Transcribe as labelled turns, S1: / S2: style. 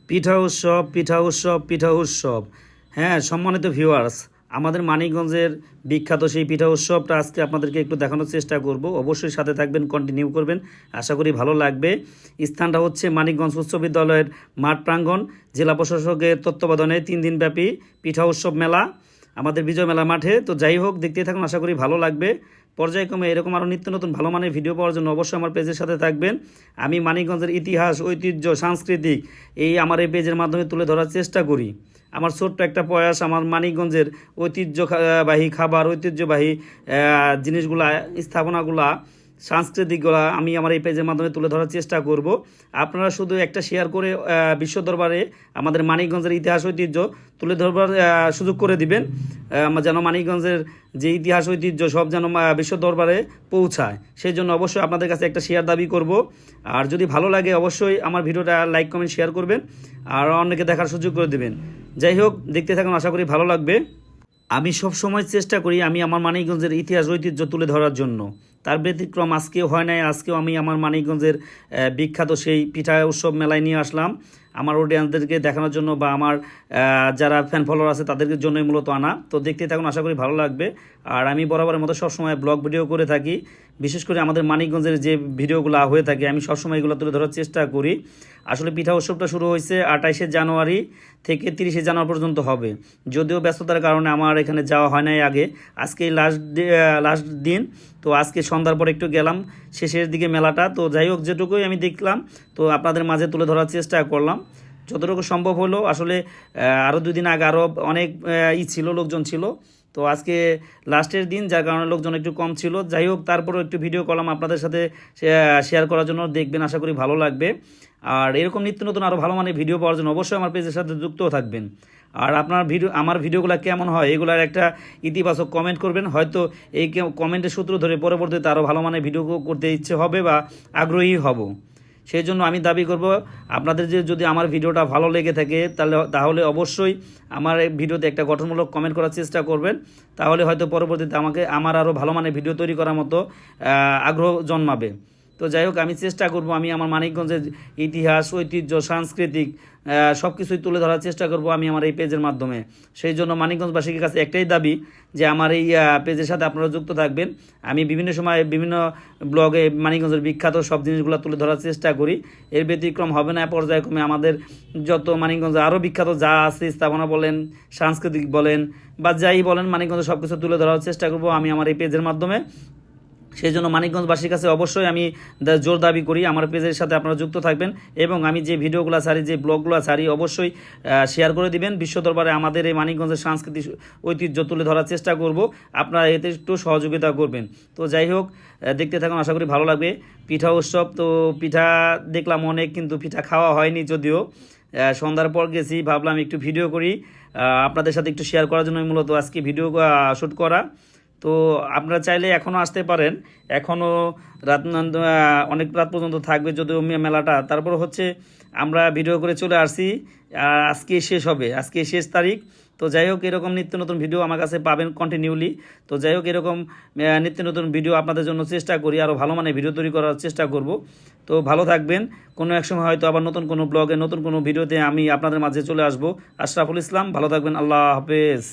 S1: পিঠা উৎসব। হ্যাঁ, সম্মানিত ভিউয়ার্স, আমাদের মানিকগঞ্জের বিখ্যাত সেই পিঠা উৎসবটা আজকে আপনাদেরকে একটু দেখানোর চেষ্টা করব। অবশ্যই সাথে থাকবেন, কন্টিনিউ করবেন, আশা করি ভালো লাগবে। স্থানটা হচ্ছে মানিকগঞ্জ উচ্চ বিদ্যালয়ের মাঠ প্রাঙ্গণ, জেলা প্রশাসকের তত্ত্বাবধানে 3 দিনব্যাপী পিঠা উৎসব মেলা আমাদের বিজয় মেলা মাঠে। তো যাই হোক, দেখতেই থাকুন, আশা করি ভালো লাগবে। পর্যায়ক্রমে এরকম আরও নিত্য নতুন ভালো মানের ভিডিও পাওয়ার জন্য অবশ্যই আমার পেজের সাথে থাকবেন। আমি মানিকগঞ্জের ইতিহাস, ঐতিহ্য, সাংস্কৃতিক আমার এই পেজের মাধ্যমে তুলে ধরার চেষ্টা করি। আমার ছোট্ট একটা প্রয়াস আমার মানিকগঞ্জের ঐতিহ্যবাহী খাবার, ঐতিহ্যবাহী জিনিসগুলা, স্থাপনাগুলা, সাংস্কৃতিকগুলা আমি আমার এই পেজের মাধ্যমে তুলে ধরার চেষ্টা করব। আপনারা শুধু একটা শেয়ার করে বিশ্ব দরবারে আমাদের মানিকগঞ্জের ইতিহাস, ঐতিহ্য তুলে ধরবার সুযোগ করে দিবেন, যেন মানিকগঞ্জের যে ইতিহাস, ঐতিহ্য সব যেন বিশ্ব দরবারে পৌঁছায়। সেই জন্য অবশ্যই আপনাদের কাছে একটা শেয়ার দাবি করব। আর যদি ভালো লাগে অবশ্যই আমার ভিডিওটা লাইক, কমেন্ট, শেয়ার করবেন আর অন্যকে দেখার সুযোগ করে দেবেন। যাই হোক, দেখতে থাকুন, আশা করি ভালো লাগবে। আমি সব সময় চেষ্টা করি আমি আমার মানিকগঞ্জের ইতিহাস, ঐতিহ্য তুলে ধরার জন্য। তার ব্যতিক্রম আজকেও হয় নাই। আজকেও আমি আমার মানিকগঞ্জের বিখ্যাত সেই পিঠা উৎসব মেলায় নিয়ে আসলাম আমার অডিয়েন্সদেরকে দেখানোর জন্য, বা আমার যারা ফ্যান ফলোয়ার আছে তাদের জন্যই মূলত আনা। তো দেখতে থাকুন, আশা করি ভালো লাগবে। আর আমি বরাবরের মতো সবসময় ব্লগ ভিডিও করে থাকি। বিশেষ করে আমাদের মানিকগঞ্জের যে ভিডিওগুলো হয়ে থাকে আমি সবসময় এগুলো তুলে ধরার চেষ্টা করি। আসলে পিঠা উৎসবটা শুরু হয়েছে 28শে জানুয়ারি থেকে 30শে জানুয়ারি পর্যন্ত হবে। যদিও ব্যস্ততার কারণে আমার এখানে যাওয়া হয় নাই আগে। আজকে লাস্ট দিন, তো আজকে সন্ধ্যার পর একটু গেলাম শেষের দিকে মেলাটা। তো যাই হোক, যেটুকুই আমি দেখলাম তো আপনাদের মাঝে তুলে ধরার চেষ্টা করলাম যতটুকু সম্ভব হলো। আসলে আরও 2 দিন আগে আরও অনেক ছিল, লোকজন ছিল। তো আজকে লাস্টের দিন, যার কারণে লোকজন একটু কম ছিল। যাই হোক, তারপরেও একটু ভিডিও করলাম আপনাদের সাথে শেয়ার করার জন্য। দেখবেন, আশা করি ভালো লাগবে। আর এরকম নিত্য নতুন আরও ভালো মানের ভিডিও পাওয়ার জন্য অবশ্যই আমার পেজের সাথে যুক্তও থাকবেন। আর আমার ভিডিওগুলো কেমন হয় এগুলার একটা ইতিবাচক কমেন্ট করবেন। হয়তো এই কমেন্টের সূত্র ধরে পরবর্তীতে আরও ভালো মানের ভিডিও করতে ইচ্ছে হবে বা আগ্রহী হব। সেই জন্য আমি দাবি করব আপনাদের যদি আমার ভিডিওটা ভালো লেগে থাকে তাহলে অবশ্যই আমার এই ভিডিওতে একটা গঠনমূলক কমেন্ট করার চেষ্টা করবেন। তাহলে হয়তো পরবর্তীতে আমার আরও ভালো মানের ভিডিও তৈরি করার মতো আগ্রহ জন্মাবে। তো যাই হোক, আমি চেষ্টা করব আমি আমার মানিকগঞ্জের ইতিহাস, ঐতিহ্য, সাংস্কৃতিক সব কিছুই তুলে ধরার চেষ্টা করব আমি আমার এই পেজের মাধ্যমে। সেই জন্য মানিকগঞ্জবাসীর কাছে একটাই দাবি যে আমার এই পেজের সাথে আপনারা যুক্ত থাকবেন। আমি বিভিন্ন সময় বিভিন্ন ব্লগে মানিকগঞ্জের বিখ্যাত সব জিনিসগুলো তুলে ধরার চেষ্টা করি। এর ব্যতিক্রম হবে না। পর্যায়ক্রমে আমাদের যত মানিকগঞ্জে আরও বিখ্যাত যা আছে, স্থাপনা বলেন, সাংস্কৃতিক বলেন বা যাই বলেন, মানিকগঞ্জে সব কিছু তুলে ধরার চেষ্টা করব আমি আমার এই পেজের মাধ্যমে। সেই জন্য মানিকগঞ্জবাসীর কাছে অবশ্যই আমি জোর দাবি করি আমার পেজের সাথে আপনারা যুক্ত থাকবেন, এবং আমি যে ভিডিওগুলো ছাড়ি, যে ব্লগগুলো ছাড়ি অবশ্যই শেয়ার করে দিবেন। বিশ্ব দরবারে আমাদের এই মানিকগঞ্জের সাংস্কৃতিক ঐতিহ্য তুলে ধরার চেষ্টা করব। আপনারা এতে একটু সহযোগিতা করবেন। তো যাই হোক, দেখতে থাকুন, আশা করি ভালো লাগবে। পিঠা উৎসব, তো পিঠা দেখলাম অনেক, কিন্তু পিঠা খাওয়া হয়নি। যদিও সন্ধ্যার পর গেছি, ভাবলাম একটু ভিডিও করি আপনাদের সাথে একটু শেয়ার করার জন্য মূলত আজকে ভিডিও শ্যুট করা। তো আপনারা চাইলে এখনও আসতে পারেন, এখনও অনেক রাত পর্যন্ত থাকবে যদিও মেলাটা। তারপর হচ্ছে আমরা ভিডিও করে চলে আসছি, আজকে শেষ হবে, আজকে শেষ তারিখ। তো যাই হোক, এরকম নিত্য নতুন ভিডিও আমার কাছে পাবেন কন্টিনিউলি। তো যাই হোক, এরকম নিত্য নতুন ভিডিও আপনাদের জন্য চেষ্টা করি, আরও ভালো মানের ভিডিও তৈরি করার চেষ্টা করব। তো ভালো থাকবেন। কোনো এক সময় হয়তো আবার নতুন কোনো ব্লগে, নতুন কোনো ভিডিওতে আমি আপনাদের মাঝে চলে আসব। আশরাফুল ইসলাম, ভালো থাকবেন। আল্লাহ হাফেজ।